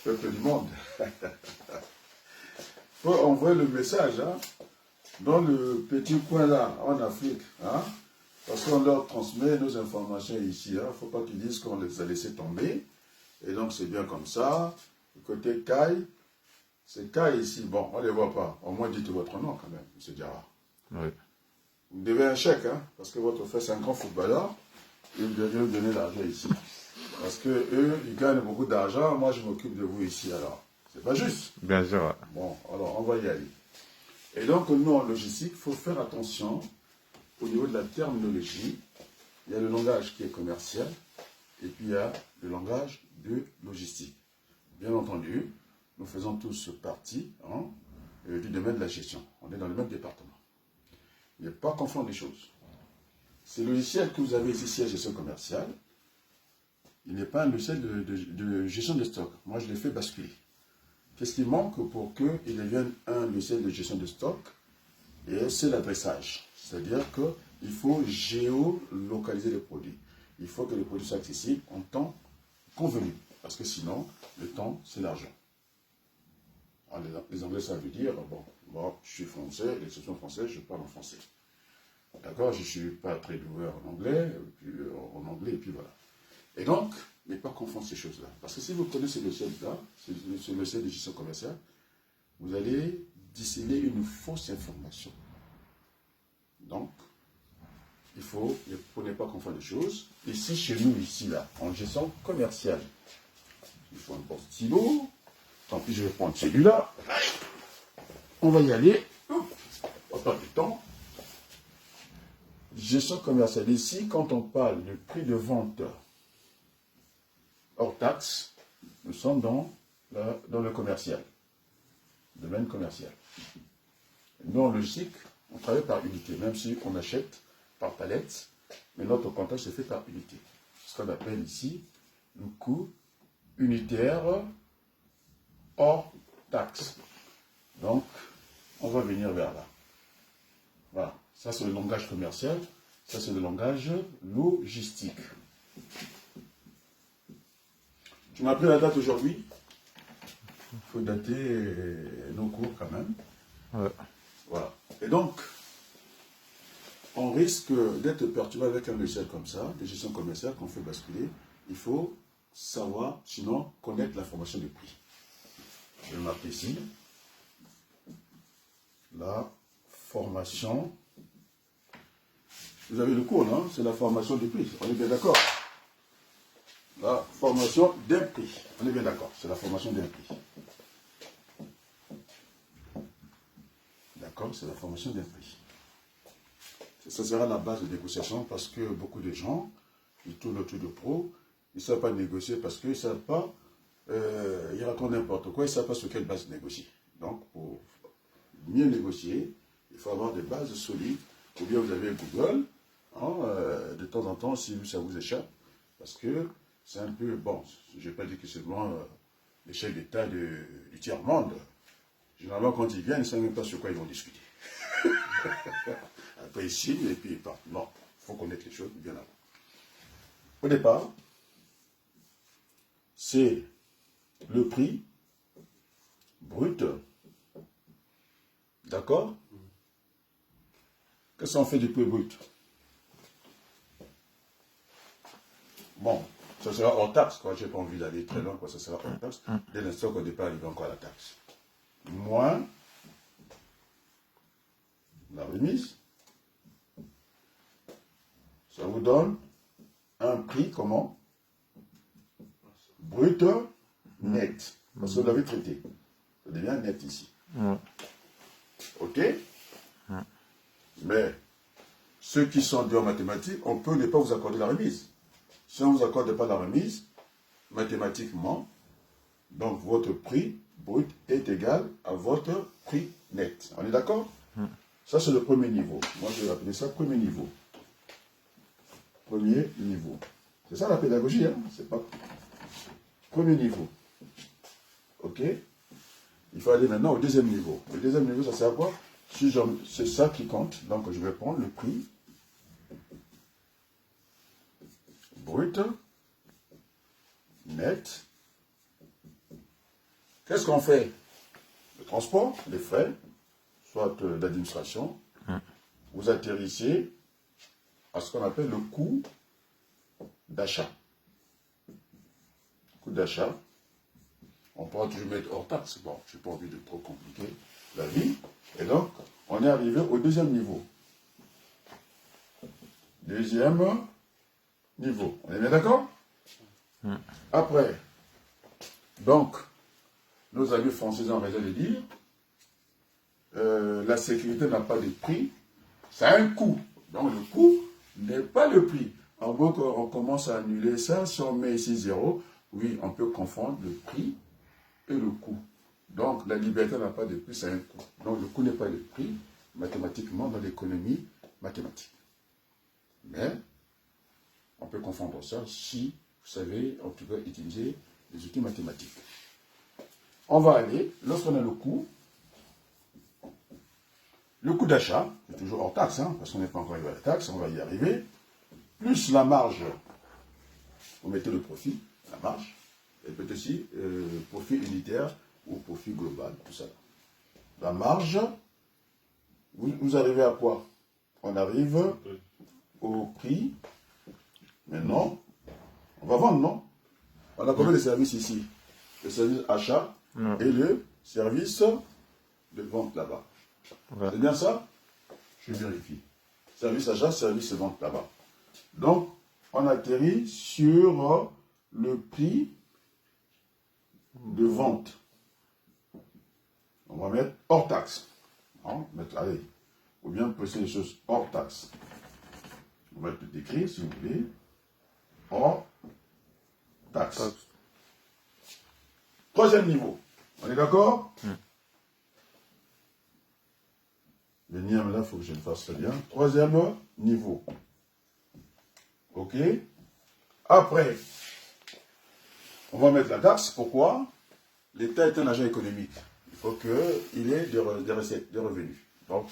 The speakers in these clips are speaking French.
peuple du monde. Faut envoyer le message hein, dans le petit coin là, en Afrique. Hein, parce qu'on leur transmet nos informations ici. Il ne faut pas qu'ils disent qu'on les a laissés tomber. Et donc c'est bien comme ça. Du côté Kai, c'est Kai ici. Bon, on ne les voit pas. Au moins dites votre nom quand même, M. Diarra. Oui. Vous devez un chèque, hein, parce que votre frère c'est un grand footballeur. Et vous devez vous donner l'argent ici. Parce que eux, ils gagnent beaucoup d'argent. Moi, je m'occupe de vous ici alors. C'est pas juste. Bien sûr. Bon, alors on va y aller. Et donc, nous, en logistique, il faut faire attention au niveau de la terminologie. Il y a le langage qui est commercial et puis il y a le langage de logistique. Bien entendu, nous faisons tous partie hein, du domaine de la gestion. On est dans le même département. Il n'y a pas confondre les choses. Ce logiciel que vous avez ici, siège gestion commerciale, il n'est pas un logiciel de gestion de stock. Moi, je l'ai fait basculer. Qu'est-ce qui manque pour qu'il devienne un logiciel de gestion de stock? Et c'est l'adressage. C'est-à-dire qu'il faut géolocaliser les produits. Il faut que les produits soient accessibles en temps convenu. Parce que sinon, le temps, c'est l'argent. Les Anglais, ça veut dire, bon, moi, je suis français, l'exception française, je parle en français. D'accord? Je ne suis pas très doué en anglais, et puis voilà. Et donc, ne pas confondre ces choses-là. Parce que si vous connaissez le ciel-là, ce logiciel de gestion commerciale, vous allez discerner une fausse information. Donc, il faut ne pas confondre les choses. Ici, chez nous, ici, là, en gestion commerciale, il faut un bon stylo. Tant pis, je vais prendre celui-là. On va y aller. On va perdre du temps. Gestion commerciale. Ici, quand on parle de prix de vente hors taxe, nous sommes dans le commercial, domaine commercial. Nous, en logistique, on travaille par unité, même si on achète par palette, mais notre comptage se fait par unité. Ce qu'on appelle ici le coût unitaire hors taxe. Donc, on va venir vers là. Voilà, ça c'est le langage commercial, ça c'est le langage logistique. Tu m'as pris la date aujourd'hui. Il faut dater nos cours quand même. Ouais. Voilà. Et donc, on risque d'être perturbé avec un logiciel comme ça, des gestions commerciales qu'on fait basculer. Il faut savoir, sinon, connaître l'information du prix. Je vais marquer ici. La formation. Vous avez le cours, non? C'est la formation du prix. On est bien d'accord? La formation d'un prix. On est bien d'accord, c'est la formation d'un prix. D'accord, c'est la formation d'un prix. Ça sera la base de négociation parce que beaucoup de gens, ils tournent autour de pro, ils ne savent pas négocier parce qu'ils ne savent pas, ils racontent n'importe quoi, ils ne savent pas sur quelle base négocier. Donc, pour mieux négocier, il faut avoir des bases solides. Ou bien vous avez Google, hein, de temps en temps, si ça vous échappe, parce que c'est un peu, bon, je ne vais pas dire que c'est vraiment les chefs d'État du tiers-monde. Généralement, quand ils viennent, ils ne savent même pas sur quoi ils vont discuter. Après, ils signent et puis ils partent. Non, il faut connaître les choses bien avant. Au départ, c'est le prix brut. D'accord? Qu'est-ce qu'on fait du prix brut? Bon, ça sera hors taxe, quoi. Je n'ai pas envie d'aller très loin, quoi. Ça sera hors taxe. Dès l'instant qu'au départ, il y a encore la taxe. Moins la remise. Ça vous donne un prix comment? Brut net. Parce que vous l'avez traité. Ça devient net ici. Ok? Mais ceux qui sont durs en mathématiques, on peut ne pas vous accorder la remise. Si on ne vous accorde pas la remise, mathématiquement, donc votre prix brut est égal à votre prix net. On est d'accord? Ça, c'est le premier niveau. Moi, je vais appeler ça premier niveau. Premier niveau. C'est ça la pédagogie, hein? C'est pas... Premier niveau. Ok? Il faut aller maintenant au deuxième niveau. Le deuxième niveau, ça sert à quoi? Si c'est ça qui compte. Donc, je vais prendre le prix brut, net, Qu'est-ce qu'on fait? Le transport, les frais, soit d'administration, vous atterrissez à ce qu'on appelle le coût d'achat. Coût d'achat, on pourra toujours mettre hors taxe. Bon, je n'ai pas envie de trop compliquer la vie. Et donc, on est arrivé au deuxième niveau. Deuxième niveau. On est bien d'accord? Après, donc, nos amis français ont raison de dire, la sécurité n'a pas de prix, ça a un coût. Donc le coût n'est pas le prix. En gros, quand on commence à annuler ça, si on met ici 0, oui, on peut confondre le prix et le coût. Donc la liberté n'a pas de prix, ça a un coût. Donc le coût n'est pas le prix, mathématiquement, dans l'économie mathématique. Mais on peut confondre ça si vous savez, en tout cas, utiliser les outils mathématiques. On va aller, lorsqu'on a le coût d'achat, c'est toujours hors taxe, hein, parce qu'on n'est pas encore arrivé à la taxe, on va y arriver, plus la marge, vous mettez le profit, la marge, et peut-être aussi profit unitaire ou profit global, tout ça. La marge, vous arrivez à quoi? On arrive au prix. Maintenant, on va vendre, non? On a combien de services ici? Le service achat et le service de vente là-bas. Ouais. C'est bien ça? Je vérifie. Service achat, service de vente là-bas. Donc, on atterrit sur le prix de vente. On va mettre hors taxe. Hein? Allez, ou bien presser les choses hors taxe. On va tout écrire, si vous voulez. Hors taxe. Troisième niveau. On est d'accord? Le niam là, il faut que je le fasse très bien. Troisième niveau. OK? Après, on va mettre la taxe. Pourquoi? L'État est un agent économique. Il faut qu'il ait des recettes, des revenus. Donc,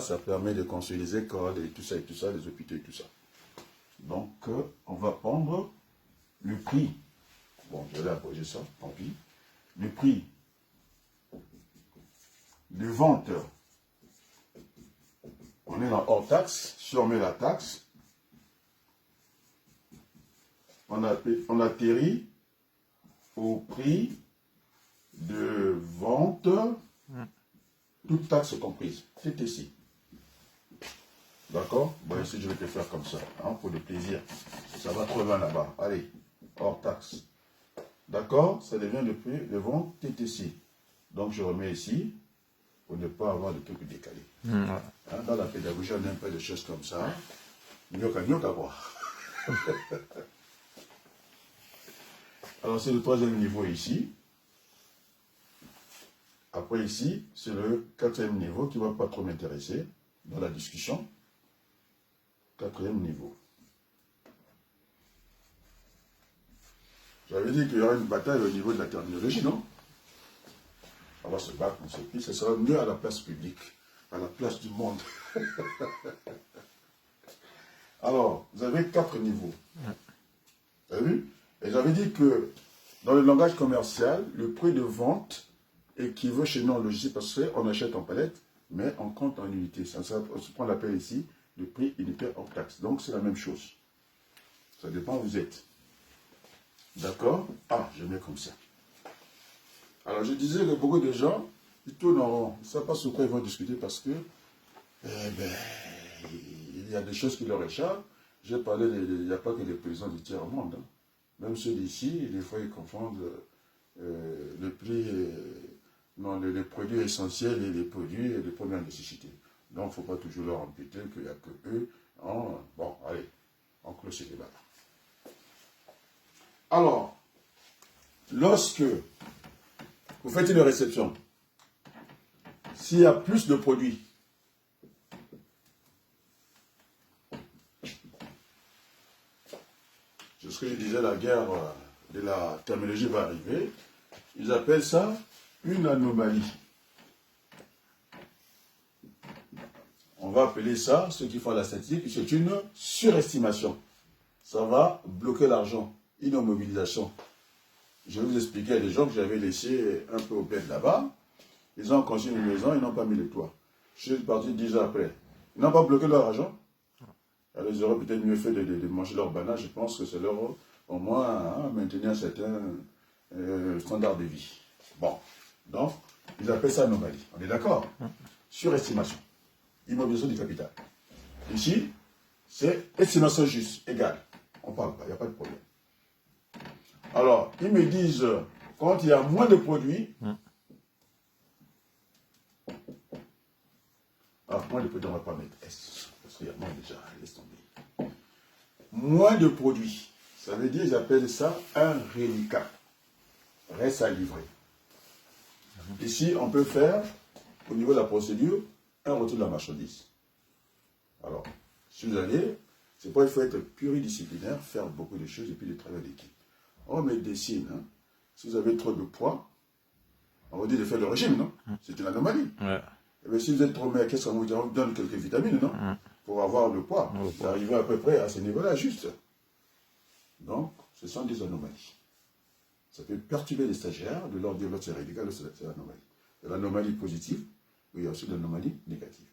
ça permet de construire les écoles et tout ça, les hôpitaux et tout ça. Donc, on va prendre le prix. Bon, je vais approcher ça, tant pis. Le prix de vente. On est dans hors taxe. Si on met la taxe, on atterrit au prix de vente, toute taxe comprise. C'est ici. D'accord? Bon, ici, je vais te faire comme ça, hein, pour le plaisir. Ça va trop loin là-bas. Allez, hors taxe. D'accord? Ça devient le prix de vente TTC. Donc, je remets ici, pour ne pas avoir de trucs décalés. Hein, dans la pédagogie, on aime pas des choses comme ça. Mieux qu'à voir. Alors, c'est le troisième niveau ici. Après, ici, c'est le quatrième niveau qui ne va pas trop m'intéresser dans la discussion. Quatrième niveau. J'avais dit qu'il y aura une bataille au niveau de la terminologie, non? On va se battre, on se pisse, ce sera mieux à la place publique, à la place du monde. Alors, vous avez 4 niveaux. Vous avez vu? Et j'avais dit que dans le langage commercial, le prix de vente équivaut chez nous en logistique parce qu'on achète en palette, mais on compte en unité. On se prend l'appel ici, le prix unitaire hors taxe. Donc, c'est la même chose. Ça dépend où vous êtes. D'accord? Ah, je mets comme ça. Alors, je disais que beaucoup de gens, ils tournent en rond. Ils ne savent pas sur quoi ils vont discuter parce que, il y a des choses qui leur échappent. J'ai parlé, il n'y a pas que les paysans du tiers-monde. Hein. Même ceux d'ici, des fois, ils confondent le prix, les produits essentiels et les produits de première nécessité. Donc, il ne faut pas toujours leur imputer qu'il n'y a que eux. Bon, allez, on clôt ce débat. Alors, lorsque vous faites une réception, s'il y a plus de produits, c'est ce que je disais, la guerre de la terminologie va arriver, ils appellent ça une anomalie. On va appeler ça, ceux qui font la statistique, c'est une surestimation. Ça va bloquer l'argent, une mobilisation. Je vais vous expliquer à des gens que j'avais laissé un peu au bled là-bas. Ils ont construit une maison, ils n'ont pas mis le toit. Je suis parti 10 ans après. Ils n'ont pas bloqué leur argent. Alors, ils auraient peut-être mieux fait de manger leur banane. Je pense que c'est leur, au moins, maintenir un certain standard de vie. Bon. Donc, ils appellent ça anomalie. On est d'accord? Surestimation. Immobilisation du capital. Ici, c'est estimation juste, égale. On ne parle pas, il n'y a pas de problème. Alors, ils me disent, quand il y a moins de produits, moins de produits, on ne va pas mettre S, parce qu'il y a moins déjà, laisse tomber. Moins de produits, ça veut dire, ils appellent ça un reliquat. Reste à livrer. Ici, on peut faire, au niveau de la procédure, un retour de la marchandise. Alors, si vous allez, c'est pas il faut être pluridisciplinaire, faire beaucoup de choses et puis le travail d'équipe. On met des signes. Hein. Si vous avez trop de poids, on va dire de faire le régime, non? C'est une anomalie. Ouais. Et bien, si vous êtes trop maigre, qu'est-ce qu'on vous dit? On vous donne quelques vitamines, non? Pour avoir le poids. Vous arrivez à peu près à ce niveau-là, juste. Donc, ce sont des anomalies. Ça peut perturber les stagiaires, de leur dire l'autre c'est radical, c'est l'anomalie. Il y a l'anomalie positive, mais il y a aussi l'anomalie négative.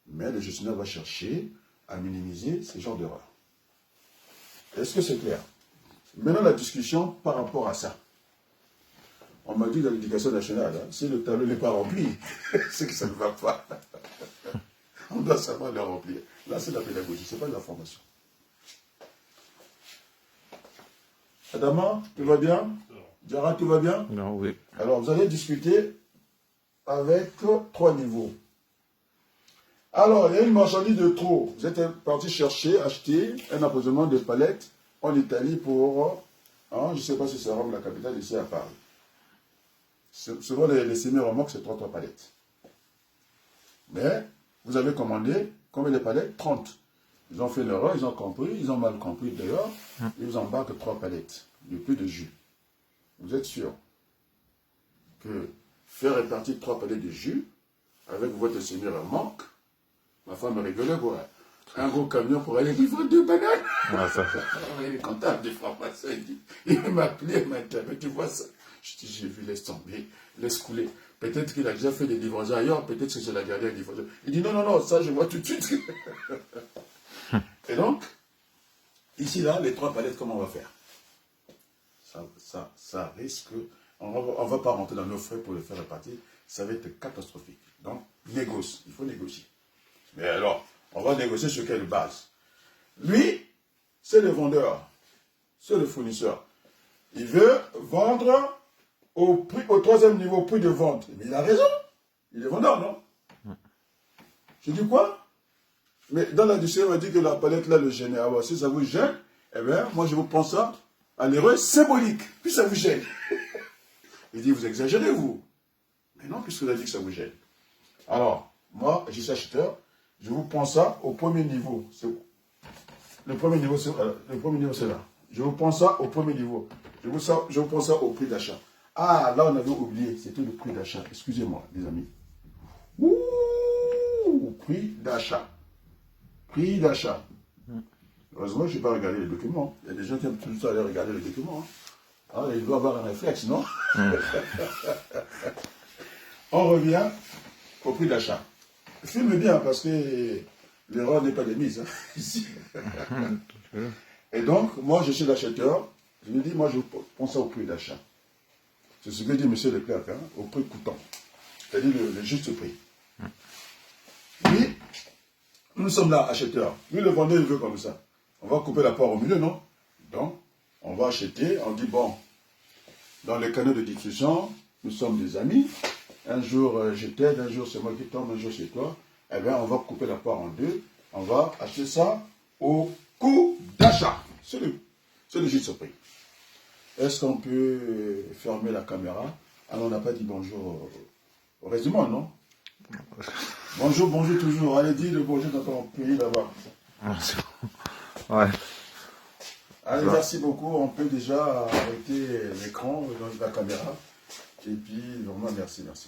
Mais le gestionnaire va chercher à minimiser ce genre d'erreurs. Est-ce que c'est clair? Maintenant, la discussion par rapport à ça. On m'a dit dans l'éducation nationale, hein, si le tableau n'est pas rempli, c'est que ça ne va pas. On doit savoir le remplir. Là, c'est la pédagogie, ce n'est pas de la formation. Adama, tout va bien? Diarra, tout va bien? Non, oui. Alors, vous allez discuter avec 3 niveaux. Alors, il y a une marchandise de trop. Vous êtes parti chercher, acheter un approvisionnement de palettes en Italie pour, hein, je ne sais pas si c'est Rome, la capitale, ici à Paris. Souvent, les semi-remorques, c'est 3 palettes. Mais, vous avez commandé, combien de palettes? 30. Ils ont fait l'erreur, ils ont compris, ils ont mal compris d'ailleurs. Ils vous embarquent 3 palettes de plus de jus. Vous êtes sûr que faire répartir 3 palettes de jus avec votre semi-remorque, ma femme rigolait pour un gros camion pour aller livrer 2 bananes. Ouais, ça. Il est comptable des pharmaciens, il m'a appelé, il m'a dit, mais tu vois ça? Je dis, j'ai vu, laisse tomber, laisse couler. Peut-être qu'il a déjà fait des livraisons ailleurs, peut-être que c'est la dernière livraison. Il dit, non, non, non, ça je vois tout de suite. Et donc, ici, là, les 3 palettes, comment on va faire? Ça risque, on ne va pas rentrer dans nos frais pour le faire répartir, ça va être catastrophique. Donc, négocie, il faut négocier. Mais alors, on va négocier sur quelle base? Lui, c'est le vendeur, c'est le fournisseur. Il veut vendre au 3e niveau, au prix de vente. Mais il a raison, il est vendeur, non? Je dis quoi? Mais dans la discussion, on m'a dit que la palette là le gêne. Alors, si ça vous gêne, eh bien, moi je vous prends ça à l'erreur symbolique. Puis ça vous gêne. Il dit, vous exagérez, vous. Mais non, puisque vous avez dit que ça vous gêne. Alors, moi, je suis acheteur, je vous prends ça au premier niveau. Le premier niveau, c'est là. Je vous prends ça au premier niveau. Je vous prends ça au prix d'achat. Ah, là, on avait oublié. C'était le prix d'achat. Excusez-moi, les amis. Ouh, prix d'achat. Prix d'achat. Heureusement, je n'ai pas regardé les documents. Il y a des gens qui aiment tout le temps aller regarder les documents. Hein. Ah, il doit avoir un réflexe, non? On revient au prix d'achat. Filme bien, parce que l'erreur n'est pas de mise. Hein, ici. Et donc, moi, je suis l'acheteur. Je lui dis, moi, je prends ça au prix d'achat. C'est ce que dit M. Leclerc, hein, au prix coûtant. C'est-à-dire le juste prix. Lui, nous sommes là, acheteurs. Lui, le vendeur, il veut comme ça. On va couper la poire au milieu, non? Donc, on va acheter, on dit, bon, dans les canaux de discussion, nous sommes des amis. Un jour, je t'aide, un jour, c'est moi qui tombe, un jour, c'est toi. Eh bien, on va couper la poire en 2. On va acheter ça au coût d'achat. C'est le juste prix. Est-ce qu'on peut fermer la caméra? Alors, on n'a pas dit bonjour au résumé, non? Bonjour, bonjour toujours. Allez, dis le bonjour dans ton pays là-bas. Ouais. Allez, merci beaucoup. On peut déjà arrêter l'écran dans la caméra. Et puis, vraiment, merci, merci.